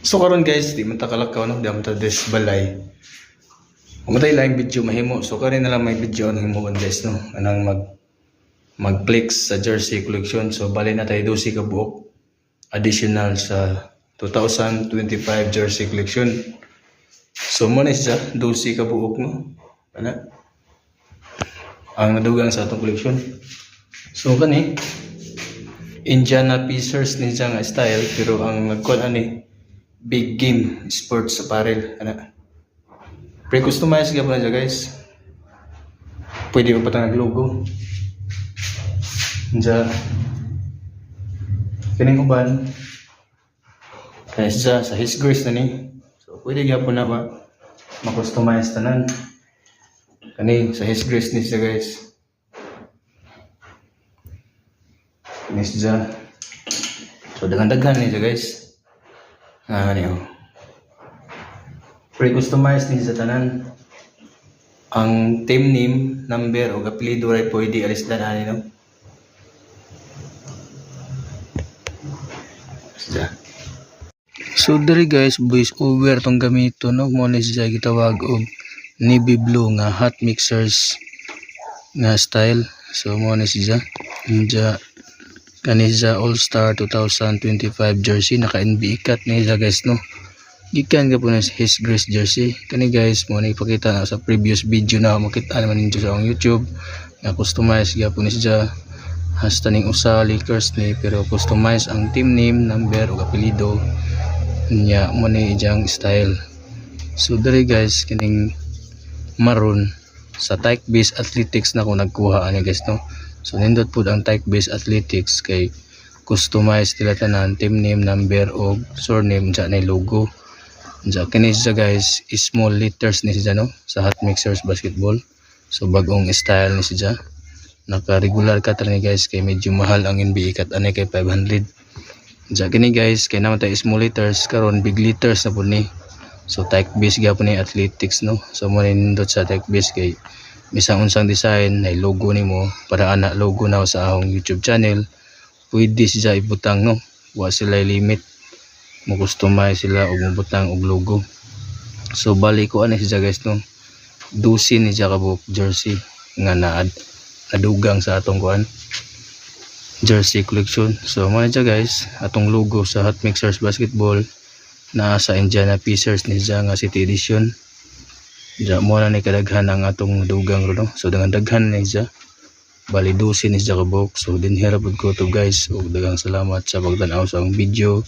So karon guys, di man ta kalakaw no, di man ta balay. Umatay lang video mahimo. So karon na lang may video ang himuon guys no. Anang mag-flex sa jersey collection. So bali na tayo 12 ka buok additional sa 2025 jersey collection. So mo na siya 12 ka buok no. Ana ang nadugang sa atong collection. So kani Indiana Pacers ni siya nga style pero ang nagkuan ani big game sports apparel ana. Pre-customize ka pa na siya guys. Pwede mo patang logo. Diyan. Kining uban. Kaya siya sa his grace na ni. So pwede ka po na ba ma-customize tanan. Kani sa his grace ni siya guys. Kani siya. So daghan-daghan ni siya guys. Ano pre-customize ni sa tanan. Ang team name, number o apelyido ray pwede alis na ani no. So diri guys, voice over tong gamito no mo ni siya gitawag og navy blue nga hot mixers nga style. So mo ni siya kani siya All Star 2025 jersey naka NBA cut ni siya guys no. Gikan ka po na his grace jersey. Kani guys mo na ipakita na sa previous video na makita naman ninyo sa akong YouTube na customize ka po ni siya. Hasta ning usa Lakers ni pero customize ang team name, number ug apelyido nya mo ni ijang style. So diri guys kining maroon sa Tyke Base Athletics na ko nagkuha ani guys no. So nindot pud ang Tyke Base Athletics kay customize nila tanan team name, number ug surname sa nay logo. Sa kini siya guys small letters ni siya no sa Hot Mixers Basketball. So bagong style ni siya. Naka regular cut ni guys kay medyo mahal ang NBA cut ani kay 500. Sa kini guys kay naman tay small letters karon big letters na pud ni. So Tyke Base gyapon ni Athletics no. So mo nindot sa Tyke Base kay bisang unsang design ay logo nimo para ana logo na sa akong YouTube channel. Pwede siya ibutang no. Wa sila limit. Mo customize sila og mobutang og logo. So bali ko ani siya guys no. 12 ni siya ka buok jersey nga nadugang sa atong kuan jersey collection. So mo siya guys atong logo sa Hot Mixers Basketball na sa Indiana Pacers ni siya nga city edition. Diya mo na ni kadaghan ang atong dugang ro no. So daghan ni siya. Bali 12 ni siya ka buok. So dinhira pud ko to guys. Ug daghang salamat sa pagtan-aw sa akong video.